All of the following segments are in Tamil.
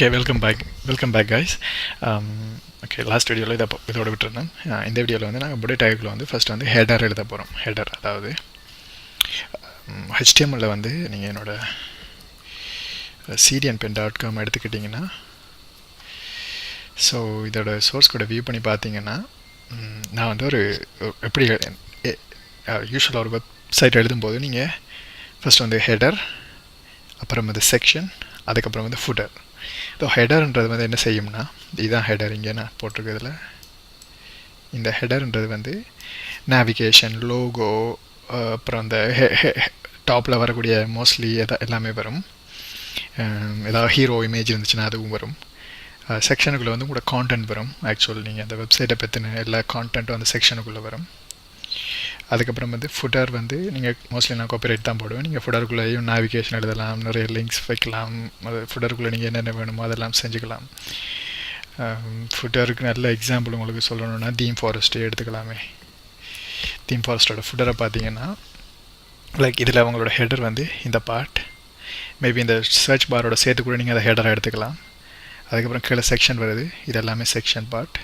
Okay, welcome back guys. Okay, last வீடியோவில் இதோட விட்டுருந்தேன். இந்த வீடியோவில் வந்து நாங்கள் body tagக்குள்ள வந்து ஃபஸ்ட்டு வந்து ஹெடர் எழுத போகிறோம். ஹெடர் அதாவது HTML வந்து நீங்கள் என்னோட cdnpen.com எடுத்துக்கிட்டிங்கன்னா, ஸோ இதோட சோர்ஸ் கோடை வியூ பண்ணி பார்த்தீங்கன்னா, நான் வந்து ஒரு எப்படி யூஸ்வலாக ஒரு வெப்சைட் எழுதும்போது நீங்கள் ஃபஸ்ட்டு வந்து ஹெடர், அப்புறம் வந்து செக்ஷன், அதுக்கப்புறம் வந்து ஃபுட்டர். ஸோ ஹெடர்ன்றது வந்து என்ன செய்யும்னா, இதுதான் ஹெடர். இங்கே நான் போட்டிருக்கிறதுல இந்த ஹெடர்ன்றது வந்து நேவிகேஷன், லோகோ, அப்புறம் இந்த டாப்பில் வரக்கூடிய மோஸ்ட்லி எல்லாமே வரும். ஏதாவது ஹீரோ இமேஜ் இருந்துச்சுன்னா அதுவும் வரும். செக்ஷனுக்குள்ளே வந்து கூட கான்டென்ட் வரும். ஆக்சுவல் நீங்கள் அந்த வெப்சைட்டை பற்றின எல்லா கான்டென்ட்டும் அந்த செக்ஷனுக்குள்ளே வரும். அதுக்கப்புறம் வந்து ஃபுட்டர் வந்து நீங்கள் மோஸ்ட்லி நான் காப்பிரைட் தான் போடுவேன். நீங்கள் ஃபுட்டருக்குள்ளேயும் நேவிகேஷன் எழுதலாம், நிறைய லிங்க்ஸ் வைக்கலாம். அது ஃபுட்டருக்குள்ளே நீங்கள் என்னென்ன வேணுமோ அதெல்லாம் செஞ்சுக்கலாம். ஃபுட்டருக்கு நல்ல எக்ஸாம்பிள் உங்களுக்கு சொல்லணுன்னா தீம் ஃபாரஸ்ட்டே எடுத்துக்கலாமே. தீம் ஃபாரஸ்ட்டோட ஃபுட்டரை பார்த்தீங்கன்னா, லைக் இதில் அவங்களோட ஹெடர் வந்து இந்த பார்ட், மேபி இந்த சர்ச் பாரோட சேர்த்து கூட நீங்கள் அதை ஹெடராக எடுத்துக்கலாம். அதுக்கப்புறம் கீழே செக்ஷன் வருது, இது எல்லாமே செக்ஷன் பார்ட்.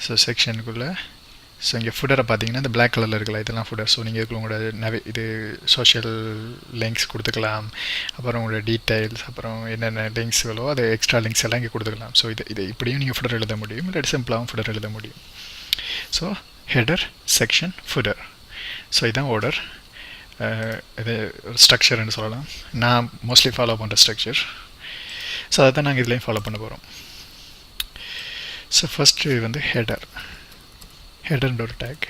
ஸோ செக்ஷனுக்குள்ளே ஸோ இங்கே ஃபுட்டரை பார்த்தீங்கன்னா இந்த பிளாக் கலரில் இருக்கலாம், இதெல்லாம் ஃபுட்டர். ஸோ நீங்கள் இதுக்குள்ள உங்களோட இது சோஷியல் லிங்க்ஸ் கொடுத்துக்கலாம், அப்புறம் உங்களோட டீட்டெயில்ஸ், அப்புறம் என்னென்ன லிங்க்ஸ்களோ அது எக்ஸ்ட்ரா லிங்க்ஸ் எல்லாம் இங்கே கொடுத்துக்கலாம். ஸோ இது இப்படியும் நீங்கள் ஃபுட்டர் எழுத முடியும், இல்லை சிம்பிளாகவும் ஃபுட்டர் எழுத முடியும். So header, section, footer. So இதுதான் ஆர்டர். இது ஒரு ஸ்ட்ரக்சர்னு சொல்லலாம். நான் மோஸ்ட்லி ஃபாலோ பண்ணுற ஸ்ட்ரக்சர். ஸோ அதை தான் நாங்கள் இதுலேயும் ஃபாலோ பண்ண போகிறோம். ஸோ ஃபஸ்ட்டு வந்து ஹெடர், ஹெடர்ன்ற ஒரு டேக்.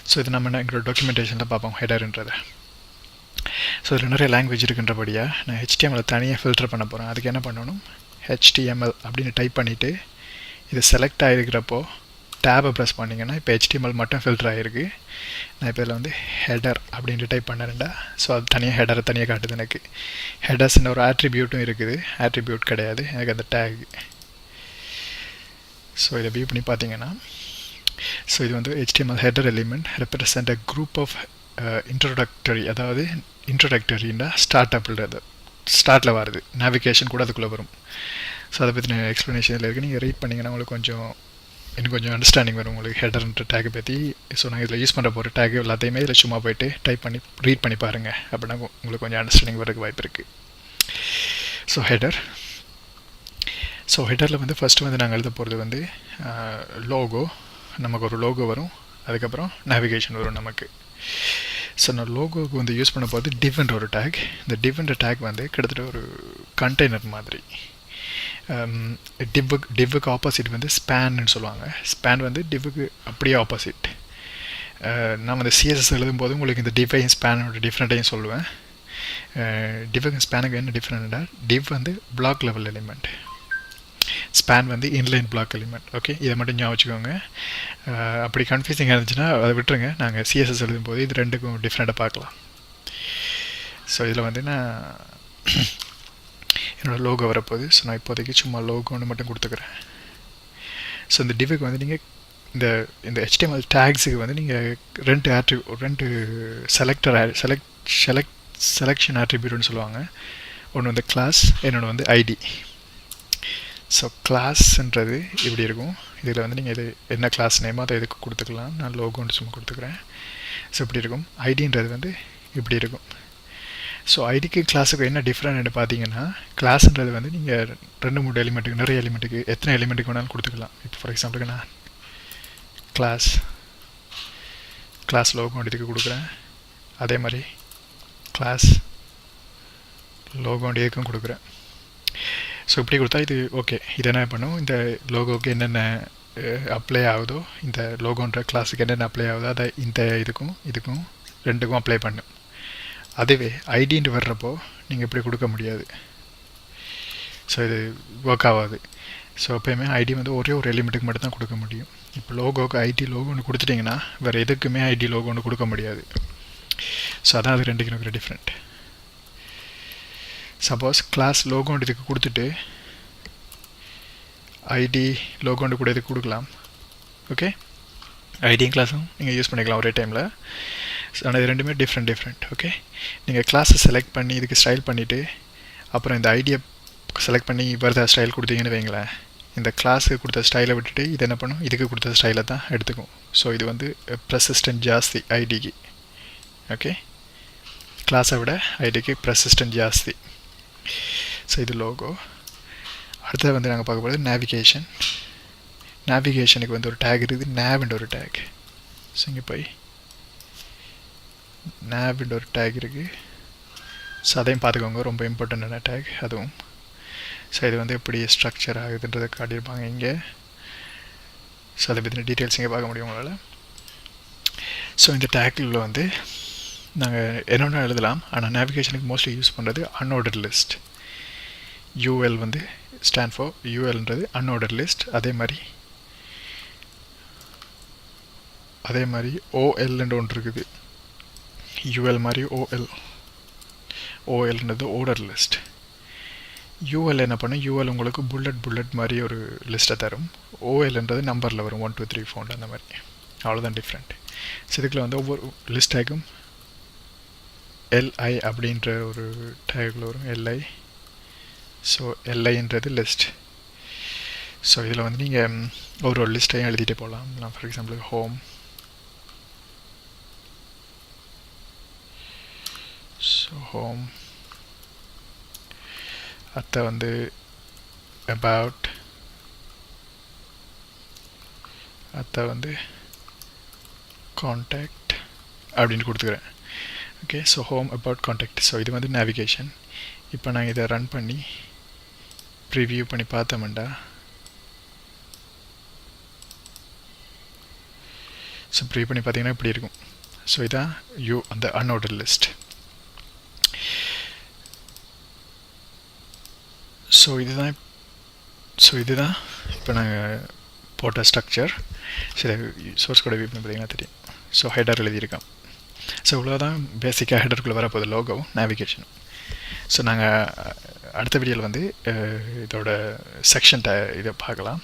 ஸோ இது நம்ம எங்களோட டாக்குமெண்டேஷனில் பார்ப்போம் ஹெடர்ன்றதை. ஸோ இதில் நிறைய லாங்குவேஜ் இருக்குன்றபடியாக நான் HTML தனியாக ஃபில்டர் பண்ண போகிறேன். அதுக்கு என்ன பண்ணணும், HTML அப்படின்னு டைப் பண்ணிவிட்டு இது செலக்ட் ஆகிருக்கிறப்போ டேபை ப்ரெஸ் பண்ணிங்கன்னா இப்போ HTML மட்டும் ஃபில்டர் ஆகிருக்கு. நான் இப்போ இதில் வந்து ஹெடர் அப்படின்ட்டு டைப் பண்ணேன்டா. ஸோ அது தனியாக ஹெடரை தனியாக காட்டுது எனக்கு. ஹெடர்ஸ்ன்ற ஒரு ஆட்ரிபியூட்டும் இருக்குது, ஆட்ரிபியூட் கிடையாது எனக்கு அந்த டேக். ஸோ இதை வியூ பண்ணி பார்த்தீங்கன்னா, ஸோ இது வந்து HTML header element represent a group of introductory, அதாவது இன்ட்ரோடக்டரின்னா ஸ்டார்ட் அப்ன்றது ஸ்டார்ட்டில் வருது, நேவிகேஷன் கூட அதுக்குள்ளே வரும். ஸோ அதை பற்றி எக்ஸ்ப்ளனேஷன் இருக்குது. நீங்கள் ரீட் பண்ணிங்கன்னா உங்களுக்கு இன்னும் கொஞ்சம் அண்டர்ஸ்டாண்டிங் வரும் உங்களுக்கு ஹெடர்ன்ற டேக்கை பற்றி. ஸோ நான் இதில் யூஸ் பண்ணுற போகிற டேக் எல்லாத்தையுமே இதில் சும்மா போய்ட்டு டைப் பண்ணி ரீட் பண்ணி பாருங்கள், அப்படின்னா உங்களுக்கு கொஞ்சம் அண்டர்ஸ்டாண்டிங் வரதுக்கு வாய்ப்பு இருக்குது. So header. ஸோ ஹெடரில் வந்து ஃபஸ்ட்டு வந்து நாங்கள் எழுத போகிறது வந்து லோகோ. நமக்கு ஒரு லோகோ வரும், அதுக்கப்புறம் நேவிகேஷன் வரும் நமக்கு. ஸோ நான் லோகோவுக்கு வந்து யூஸ் பண்ண போகிறது டிவ்ன்ற ஒரு டேக். இந்த டிவ்ன்ற டேக் வந்து கிட்டத்தட்ட ஒரு கண்டெய்னர் மாதிரி. டிவ்வுக்கு ஆப்போசிட் வந்து ஸ்பேன்னு சொல்லுவாங்க. ஸ்பேன் வந்து டிவ்வுக்கு அப்படியே ஆப்போசிட். நான் வந்து CSS எழுதும்போது உங்களுக்கு இந்த டிவையும் ஸ்பேனோட டிஃப்ரெண்ட்டையும் சொல்லுவேன். டிவ்வுக்கு ஸ்பேனுக்கு என்ன டிஃப்ரெண்ட்டா, டிவ் வந்து பிளாக் லெவல் எலிமெண்ட், ஸ்பேன் வந்து இன்லைன் பிளாக் எலிமெண்ட். ஓகே, இதை மட்டும் ஞாபகம் வச்சுக்கோங்க. அப்படி கன்ஃபியூசிங்காக இருந்துச்சுன்னா அதை விட்டுருங்க. நாங்கள் CSS எழுதும்போது இது ரெண்டுக்கும் டிஃப்ரெண்ட்டாக பார்க்கலாம். ஸோ இதில் வந்து நான் என்னோடய லோகோ வரப்போகுது. ஸோ நான் இப்போதைக்கு சும்மா லோகோன்னு மட்டும் கொடுத்துக்கிறேன். ஸோ இந்த டிவுக்கு வந்து நீங்கள் இந்த HTML டேக்ஸுக்கு வந்து நீங்கள் ரெண்டு செலெக்ஷன் ஆட்ரிபியூட்னு சொல்லுவாங்க. ஒன்று வந்து கிளாஸ், இன்னொன்று வந்து ஐடி. ஸோ கிளாஸ்ன்றது இப்படி இருக்கும். இதில் வந்து நீங்கள் இது என்ன கிளாஸ் நேமோ அதை இதுக்கு கொடுத்துக்கலாம். நான் லோகோன்னு சும்மா கொடுத்துக்கிறேன். ஸோ இப்படி இருக்கும். ஐடின்றது வந்து இப்படி இருக்கும். ஸோ ஐடிக்கு கிளாஸுக்கு என்ன டிஃப்ரெண்ட் பார்த்தீங்கன்னா, கிளாஸ்ன்றது வந்து நீங்கள் 2-3 எலிமெண்ட்டுக்கு, நிறைய எலிமெண்ட்டுக்கு, எத்தனை எலிமெண்ட்டுக்கு வேணாலும் கொடுத்துக்கலாம். இப்போ ஃபார் எக்ஸாம்பிளுக்கு நான் கிளாஸ் லோகோன்னு இதுக்கு கொடுக்குறேன். அதே மாதிரி கிளாஸ் லோகோன்னு இதுக்கும் கொடுக்குறேன். ஸோ இப்படி கொடுத்தா இது ஓகே. இது என்ன பண்ணும், இந்த லோகோவுக்கு என்னென்ன அப்ளை ஆகுதோ, இந்த லோகோன்ற கிளாஸுக்கு என்னென்ன அப்ளை ஆகுதோ அதை இந்த இதுக்கும் ரெண்டுக்கும் அப்ளை பண்ணும். அதுவே ஐடின்ட்டு வர்றப்போ நீங்கள் இப்படி கொடுக்க முடியாது. ஸோ இது ஒர்க் ஆகாது. ஸோ எப்போயுமே ஐடி வந்து ஒரே ஒரு எலிமெண்ட்டுக்கு மட்டும் தான் கொடுக்க முடியும். இப்போ லோகோவுக்கு ஐடி லோகோன்னு கொடுத்துட்டிங்கன்னா வேறு எதுக்குமே ஐடி லோகோன்னு கொடுக்க முடியாது. ஸோ அதான் அது ரெண்டுக்கு இருக்கிற டிஃப்ரெண்ட். சப்போஸ் கிளாஸ் லோகோன்னு இதுக்கு கொடுத்துட்டு ஐடி லோகோன்னு கூட இதுக்கு கொடுக்கலாம். ஓகே, ஐடியும் கிளாஸும் நீங்கள் யூஸ் பண்ணிக்கலாம் ஒரே டைமில். ஆனால் இது ரெண்டுமே டிஃப்ரெண்ட். ஓகே, நீங்கள் கிளாஸை செலக்ட் பண்ணி இதுக்கு ஸ்டைல் பண்ணிவிட்டு அப்புறம் இந்த ஐடியை செலக்ட் பண்ணி வருதா ஸ்டைல் கொடுத்தீங்கன்னு வைங்களேன், இந்த கிளாஸுக்கு கொடுத்த ஸ்டைலை விட்டுட்டு இது என்ன பண்ணும், இதுக்கு கொடுத்த ஸ்டைலை தான் எடுத்துக்கும். ஸோ இது வந்து ப்ரெசிஸ்டன்ட் ஜாஸ்தி ஐடிக்கு. ஓகே, கிளாஸை விட ஐடிக்கு ப்ரெசிஸ்டன்ட் ஜாஸ்தி. ஸோ இது லோகோ. அடுத்தது வந்து நாங்கள் பார்க்க போகிறது நேவிகேஷன். நேவிகேஷனுக்கு வந்து ஒரு டேக் இருக்குது, நேவ்ன்ற ஒரு டேக். ஸோ இங்கே போய் நேவ்ன்ற ஒரு டேக் இருக்குது. ஸோ அதையும் பார்த்துக்கோங்க, ரொம்ப இம்பார்ட்டண்ட்டான டேக் அதுவும். ஸோ இது வந்து எப்படி ஸ்ட்ரக்சர் ஆகுதுன்றதை காட்டியிருப்பாங்க இங்கே. ஸோ அதை பற்றின டீட்டெயில்ஸ் இங்கே பார்க்க முடியும் உங்களால். ஸோ இந்த டேக்கில் வந்து நாங்கள் என்னென்ன எழுதலாம், ஆனால் நேவிகேஷனுக்கு மோஸ்ட்லி யூஸ் பண்ணுறது அன்ஆர்டர் லிஸ்ட். யூஎல் வந்து ஸ்டாண்ட் ஃபார் யூஎல்ன்றது அன்ஆர்டர் லிஸ்ட். அதே மாதிரி ஓஎல்ன்ற ஒன்று இருக்குது. யூஎல் மாதிரி ஓஎல்ன்றது ஆர்டர் லிஸ்ட். யூஎல் என்ன பண்ணும், யூஎல் உங்களுக்கு புல்லட் மாதிரி ஒரு லிஸ்ட்டை தரும். ஓஎல்ன்றது நம்பரில் வரும், 1 2 3 4 அந்த மாதிரி. அவ்வளோதான் டிஃப்ரெண்ட். ஸோ இதுக்குள்ள வந்து ஒவ்வொரு லிஸ்ட் டேக்கும் எல்ஐ அப்படின்ற ஒரு டேக்கில் வரும், எல்ஐ. ஸோ எல்ஐன்றது லிஸ்ட். ஸோ இதில் வந்து நீங்கள் ஒரு லிஸ்ட்டையும் எழுதிட்டே போகலாம். நான் for example home. So home, அத்தை வந்து அபவுட், அத்தை வந்து கான்டாக்ட் அப்படின்னு கொடுத்துக்கிறேன். Okay, so home, about, contact. So இது வந்து நேவிகேஷன். இப்போ நான் இதை ரன் பண்ணி ப்ரிவியூ பண்ணி பார்த்தோம்டா, ஸோ ப்ரிவியூ பண்ணி பார்த்தீங்கன்னா இப்படி இருக்கும். ஸோ இதான் அந்த அன்ஆர்டர் லிஸ்ட். ஸோ இதுதான் இப்போ நாங்கள் போட்ட ஸ்ட்ரக்சர். சரி, சோர்ஸ் கோடை வியூ பண்ணி பார்த்தீங்கன்னா தெரியும். ஸோ ஹெடர் எழுதியிருக்கோம். ஸோ இவ்வளோதான் பேசிக்காக ஹெடருக்குள்ளே வரப்போகுது லோகோவும் நேவிகேஷனும். ஸோ நாங்கள் அடுத்த வீடியோவில் வந்து இதோட செக்ஷன் இதை பார்க்கலாம்.